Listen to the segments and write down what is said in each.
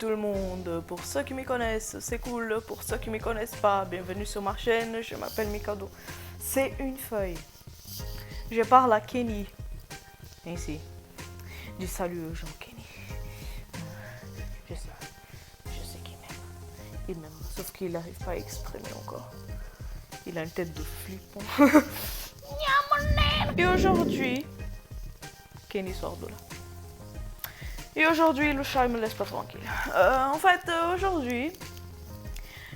tout le monde, pour ceux qui me connaissent, c'est cool, pour ceux qui ne me connaissent pas, bienvenue sur ma chaîne, je m'appelle Mikado. C'est une feuille. Je parle à Kenny. Ainsi. Du salut aux gens, Kenny. Je sais qu'il m'aime. Il m'aime, sauf qu'il n'arrive pas à exprimer encore. Il a une tête de flippant. Et aujourd'hui, Kenny sort de là. Et aujourd'hui, le chat ne me laisse pas tranquille. Aujourd'hui,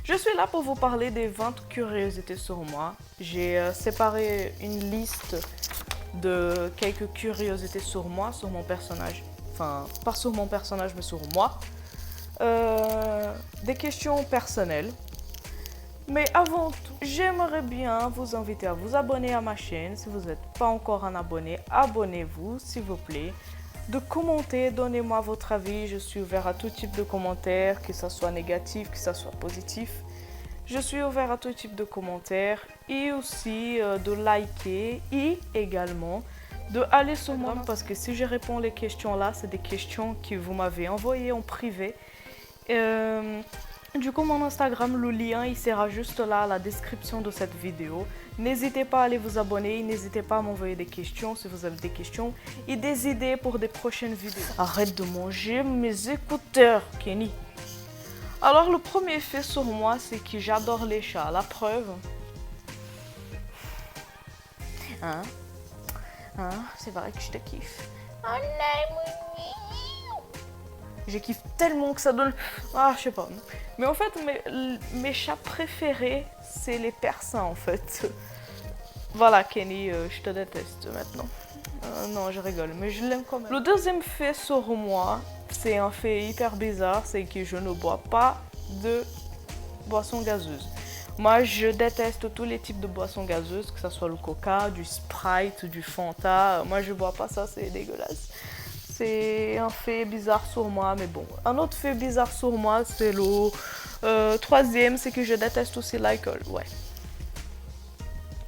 je suis là pour vous parler des 20 curiosités sur moi. J'ai séparé une liste de quelques curiosités sur moi, sur mon personnage. Enfin, pas sur mon personnage, mais sur moi. Des questions personnelles. Mais avant tout, j'aimerais bien vous inviter à vous abonner à ma chaîne. Si vous n'êtes pas encore un abonné, abonnez-vous, s'il vous plaît. De commenter, donnez-moi votre avis. Je suis ouvert à tout type de commentaires, que ce soit négatif, que ce soit positif. Je suis ouvert à tout type de commentaires et aussi de liker et également de aller sur mon parce que si je réponds les questions là, c'est des questions que vous m'avez envoyées en privé. Du coup, mon Instagram, le lien, il sera juste là à la description de cette vidéo. N'hésitez pas à aller vous abonner, n'hésitez pas à m'envoyer des questions si vous avez des questions et des idées pour des prochaines vidéos. Arrête de manger mes écouteurs, Kenny. Alors, le premier fait sur moi, c'est que j'adore les chats. La preuve. Hein? C'est vrai que je te kiffe. Oh non, je kiffe tellement que ça donne... Ah, je sais pas. Mais en fait, mes chats préférés, c'est les persans, en fait. Voilà, Kenny, je te déteste maintenant. Non, je rigole, mais je l'aime quand même. Le deuxième fait sur moi, c'est un fait hyper bizarre, c'est que je ne bois pas de boissons gazeuses. Moi, je déteste tous les types de boissons gazeuses, que ce soit le Coca, du Sprite, du Fanta. Moi, je bois pas ça, c'est dégueulasse. C'est un fait bizarre sur moi, mais bon. Un autre fait bizarre sur moi, c'est le troisième, c'est que je déteste aussi l'alcool. Ouais.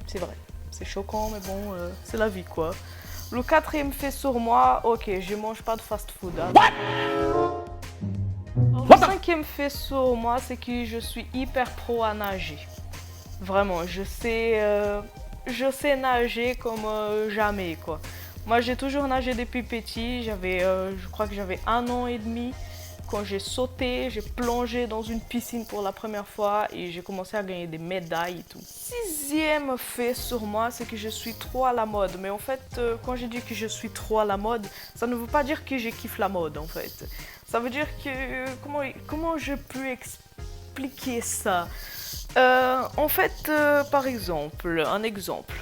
C'est vrai. C'est choquant, mais bon, c'est la vie, quoi. Le quatrième fait sur moi, ok, je mange pas de fast-food. Hein. Le cinquième fait sur moi, c'est que je suis hyper pro à nager. Vraiment, je sais nager comme jamais, quoi. Moi, j'ai toujours nagé depuis petit. Je crois que j'avais 1 an et demi quand j'ai sauté, j'ai plongé dans une piscine pour la première fois et j'ai commencé à gagner des médailles et tout. Sixième fait sur moi, c'est que je suis trop à la mode. Mais en fait, quand j'ai dit que je suis trop à la mode, ça ne veut pas dire que je kiffe la mode, en fait. Ça veut dire que... Comment je peux expliquer ça? Par exemple, un exemple.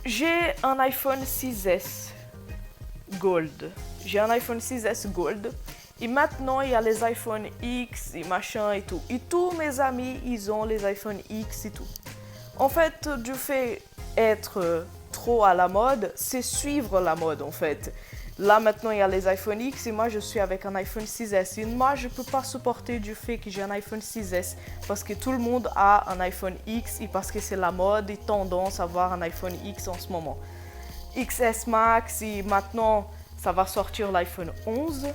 J'ai un iPhone 6S Gold. J'ai un iPhone 6S Gold. Et maintenant, il y a les iPhone X et machin et tout. Et tous mes amis, ils ont les iPhone X et tout. En fait, du fait être trop à la mode, c'est suivre la mode en fait. Là maintenant il y a les iPhone X et moi je suis avec un iPhone 6S. Et moi je peux pas supporter du fait que j'ai un iPhone 6S parce que tout le monde a un iPhone X et parce que c'est la mode et tendance à avoir un iPhone X en ce moment. XS Max et maintenant ça va sortir l'iPhone 11.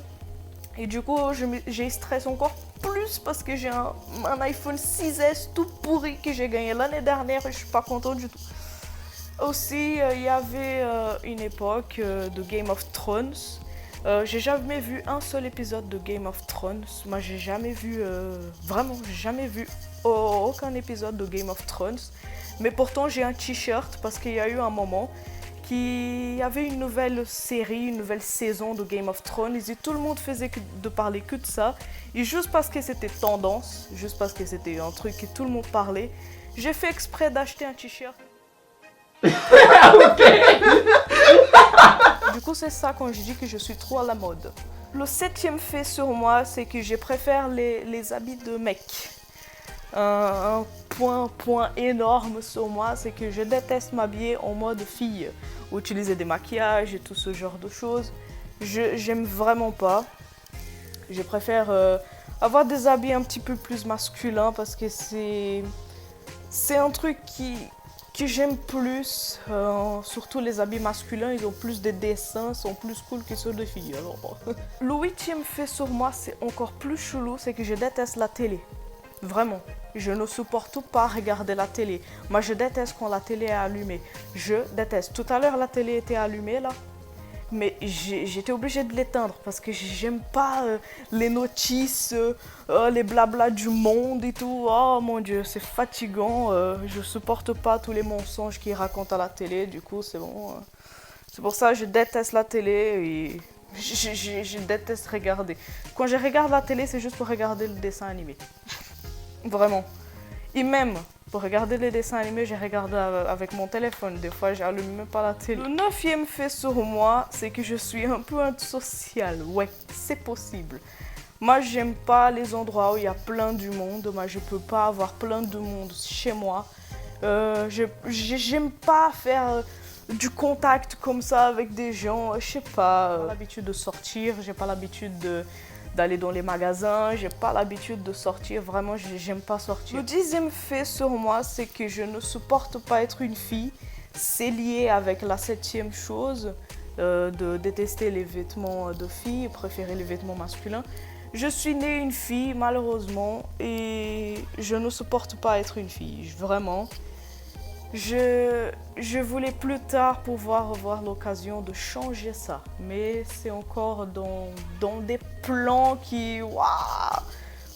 Et du coup j'ai stress encore plus parce que j'ai un iPhone 6S tout pourri que j'ai gagné l'année dernière et je suis pas contente du tout. Aussi, il y avait une époque de Game of Thrones. J'ai jamais vu un seul épisode de Game of Thrones. Moi, j'ai jamais vu, vraiment, j'ai jamais vu aucun épisode de Game of Thrones. Mais pourtant, j'ai un t-shirt parce qu'il y a eu un moment qu'il y avait une nouvelle série, une nouvelle saison de Game of Thrones. Et tout le monde faisait de parler que de ça. Et juste parce que c'était tendance, juste parce que c'était un truc que tout le monde parlait, j'ai fait exprès d'acheter un t-shirt. Du coup, c'est ça quand je dis que je suis trop à la mode. Le septième fait sur moi, c'est que je préfère les habits de mec. Un point énorme sur moi, c'est que je déteste m'habiller en mode fille. Utiliser des maquillages et tout ce genre de choses. J'aime vraiment pas. Je préfère avoir des habits un petit peu plus masculins parce que c'est un truc que j'aime plus, surtout les habits masculins, ils ont plus de dessins, sont plus cool que ceux de filles. Alors, bon. Le huitième fait sur moi, c'est encore plus chelou, c'est que je déteste la télé. Vraiment. Je ne supporte pas regarder la télé. Moi, je déteste quand la télé est allumée. Je déteste. Tout à l'heure, la télé était allumée, là. Mais j'étais obligée de l'éteindre parce que j'aime pas les notices, les blabla du monde et tout. Oh mon Dieu, c'est fatigant. Je supporte pas tous les mensonges qu'ils racontent à la télé. Du coup, c'est bon. C'est pour ça que je déteste la télé et je déteste regarder. Quand je regarde la télé, c'est juste pour regarder le dessin animé. Vraiment. Et même pour regarder les dessins animés, j'ai regardé avec mon téléphone. Des fois, j'allume même pas la télé. Le neuvième fait sur moi, c'est que je suis un peu antisociale. Ouais, c'est possible. Moi, j'aime pas les endroits où il y a plein de monde. Moi, je peux pas avoir plein de monde chez moi. J'aime pas faire du contact comme ça avec des gens. Je sais pas. J'ai pas l'habitude de sortir. J'ai pas l'habitude d'aller dans les magasins, j'ai pas l'habitude de sortir, vraiment j'aime pas sortir. Le dixième fait sur moi, c'est que je ne supporte pas être une fille. C'est lié avec la septième chose, de détester les vêtements de filles, préférer les vêtements masculins. Je suis née une fille malheureusement et je ne supporte pas être une fille, vraiment. Je voulais plus tard pouvoir avoir l'occasion de changer ça, mais c'est encore dans des plans qui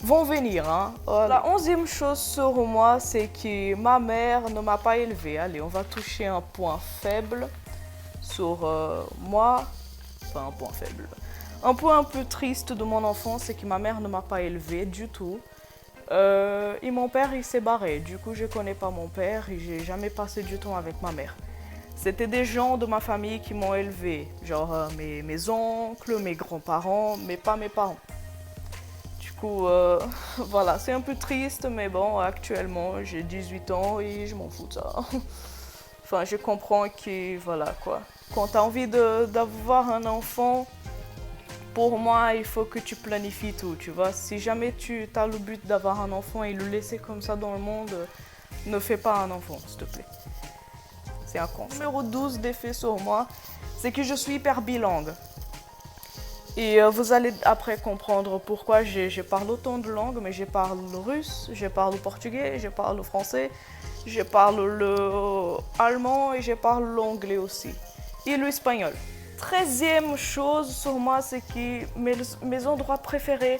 vont venir. Hein. La onzième chose sur moi, c'est que ma mère ne m'a pas élevée. Allez, on va toucher un point faible sur moi, enfin un point faible. Un point un peu triste de mon enfance, c'est que ma mère ne m'a pas élevée du tout. Et mon père, il s'est barré. Du coup, je connais pas mon père et j'ai jamais passé du temps avec ma mère. C'était des gens de ma famille qui m'ont élevé, genre mes oncles, mes grands-parents, mais pas mes parents. Du coup, voilà, c'est un peu triste, mais bon, actuellement, j'ai 18 ans et je m'en fous de ça. Enfin, je comprends que, voilà, quoi. Quand tu as envie d'avoir un enfant, pour moi, il faut que tu planifies tout, tu vois. Si jamais tu as le but d'avoir un enfant et le laisser comme ça dans le monde, ne fais pas un enfant, s'il te plaît. C'est un con. Numéro 12 d'effet sur moi, c'est que je suis hyper bilingue. Et vous allez après comprendre pourquoi je parle autant de langues, mais je parle le russe, je parle le portugais, je parle le français, je parle le allemand et je parle l'anglais aussi. Et l'espagnol. 13e chose sur moi, c'est que mes endroits préférés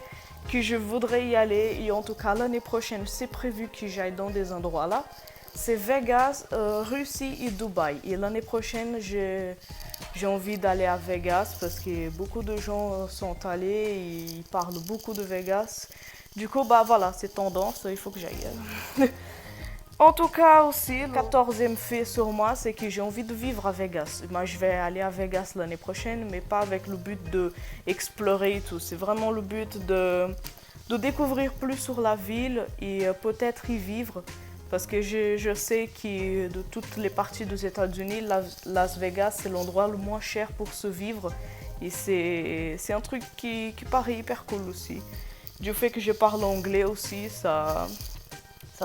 que je voudrais y aller, et en tout cas l'année prochaine, c'est prévu que j'aille dans des endroits là, c'est Vegas, Russie et Dubaï. Et l'année prochaine, j'ai envie d'aller à Vegas parce que beaucoup de gens sont allés et ils parlent beaucoup de Vegas. Du coup, bah voilà, c'est tendance, il faut que j'aille. En tout cas aussi, le 14e fait sur moi, c'est que j'ai envie de vivre à Vegas. Moi, je vais aller à Vegas l'année prochaine, mais pas avec le but d'explorer et tout. C'est vraiment le but de découvrir plus sur la ville et peut-être y vivre. Parce que je sais que de toutes les parties des États-Unis, Las Vegas, c'est l'endroit le moins cher pour se vivre. Et c'est un truc qui paraît hyper cool aussi. Du fait que je parle anglais aussi, ça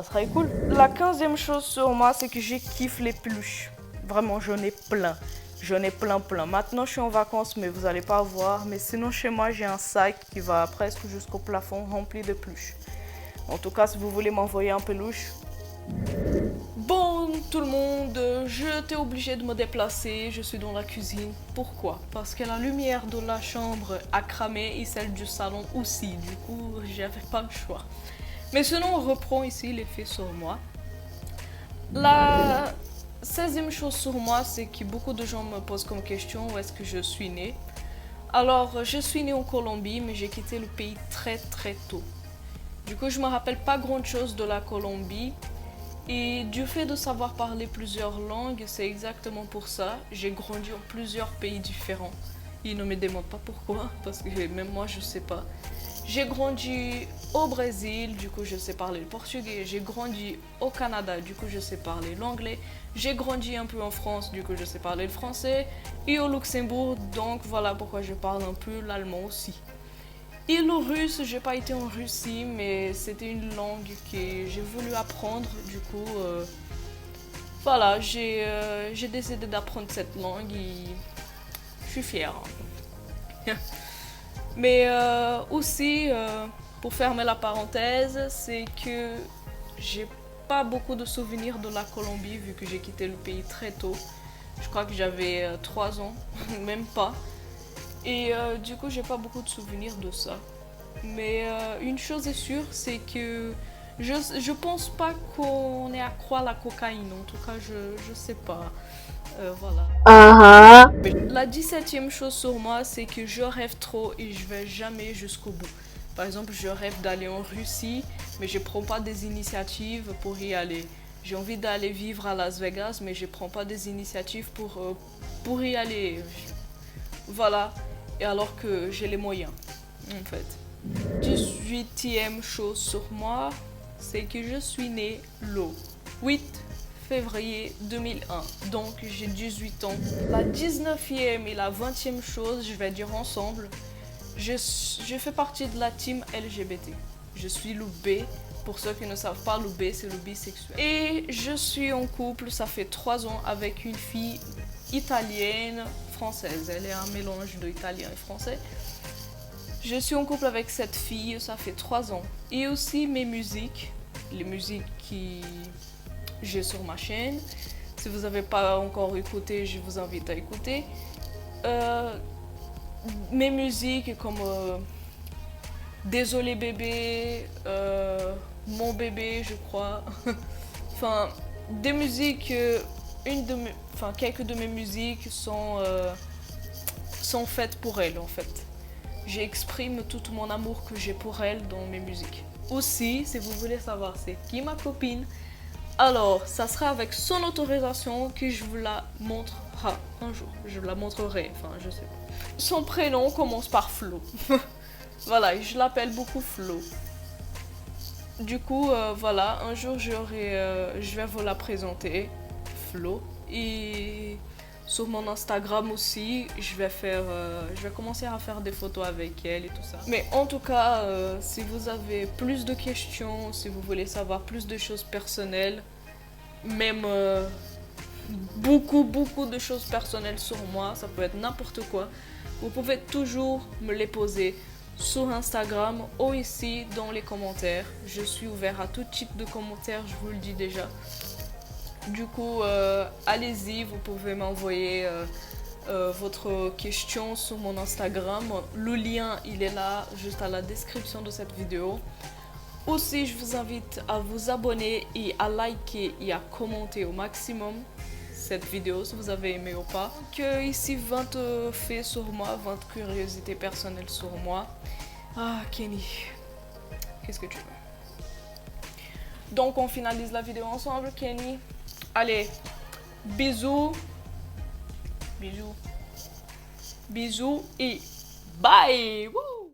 serait cool. La 15e chose sur moi, c'est que je kiffe les peluches. Vraiment, j'en ai plein. J'en ai plein. Maintenant, je suis en vacances, mais vous n'allez pas voir. Mais sinon, chez moi, j'ai un sac qui va presque jusqu'au plafond rempli de peluches. En tout cas, si vous voulez m'envoyer un peluche. Bon, tout le monde, j'étais obligée de me déplacer. Je suis dans la cuisine. Pourquoi? Parce que la lumière de la chambre a cramé et celle du salon aussi. Du coup, j'avais pas le choix. Mais sinon, on reprend ici l'effet sur moi. La 16e chose sur moi, c'est que beaucoup de gens me posent comme question où est-ce que je suis née. Alors, je suis née en Colombie, mais j'ai quitté le pays très très tôt. Du coup, je me rappelle pas grand-chose de la Colombie. Et du fait de savoir parler plusieurs langues, c'est exactement pour ça. J'ai grandi en plusieurs pays différents. Ils ne me demandent pas pourquoi, parce que même moi, je sais pas. J'ai grandi au Brésil, du coup je sais parler le portugais. J'ai grandi au Canada, du coup je sais parler l'anglais. J'ai grandi un peu en France, du coup je sais parler le français. Et au Luxembourg, donc voilà pourquoi je parle un peu l'allemand aussi. Et le russe, j'ai pas été en Russie, mais c'était une langue que j'ai voulu apprendre. Du coup, voilà, j'ai décidé d'apprendre cette langue et je suis fière. Mais aussi, pour fermer la parenthèse, c'est que j'ai pas beaucoup de souvenirs de la Colombie vu que j'ai quitté le pays très tôt. Je crois que j'avais 3 ans, même pas. Et du coup, j'ai pas beaucoup de souvenirs de ça. Mais une chose est sûre, c'est que je pense pas qu'on est accro à la cocaïne. En tout cas, je sais pas. Voilà. La 17e chose sur moi, c'est que je rêve trop et je vais jamais jusqu'au bout. Par exemple, je rêve d'aller en Russie, mais je prends pas des initiatives pour y aller. J'ai envie d'aller vivre à Las Vegas, mais je prends pas des initiatives pour y aller. Voilà. Et alors que j'ai les moyens, en fait. 18e chose sur moi, c'est que je suis née le 8 février 2001, donc j'ai 18 ans. La 19e et la 20e chose, je vais dire ensemble, je fais partie de la team LGBT. Je suis le B, pour ceux qui ne savent pas, le B c'est le bisexuel. Et je suis en couple, ça fait 3 ans, avec une fille italienne, française. Elle est un mélange d'italien et français. Je suis en couple avec cette fille, ça fait 3 ans. Et aussi mes musiques, les musiques que j'ai sur ma chaîne. Si vous n'avez pas encore écouté, je vous invite à écouter. Mes musiques comme Désolé bébé, Mon bébé je crois. Enfin, des musiques, quelques de mes musiques sont faites pour elle en fait. J'exprime tout mon amour que j'ai pour elle dans mes musiques. Aussi, si vous voulez savoir c'est qui ma copine, alors ça sera avec son autorisation que je vous la montrera un jour. Je la montrerai, enfin je sais pas. Son prénom commence par Flo. Voilà, je l'appelle beaucoup Flo. Du coup, voilà, un jour je vais vous la présenter, Flo. Et sur mon Instagram aussi, je vais commencer à faire des photos avec elle et tout ça. Mais en tout cas, si vous avez plus de questions, si vous voulez savoir plus de choses personnelles, même beaucoup de choses personnelles sur moi, ça peut être n'importe quoi, vous pouvez toujours me les poser sur Instagram ou ici dans les commentaires. Je suis ouvert à tout type de commentaires, je vous le dis déjà. Du coup, allez-y, vous pouvez m'envoyer votre question sur mon Instagram. Le lien, il est là, juste à la description de cette vidéo. Aussi, je vous invite à vous abonner et à liker et à commenter au maximum cette vidéo si vous avez aimé ou pas. Donc ici 20 faits sur moi, 20 curiosités personnelles sur moi. Ah Kenny, qu'est-ce que tu veux? Donc on finalise la vidéo ensemble Kenny. Allez, bisous, bisous, bisous et bye. Woo!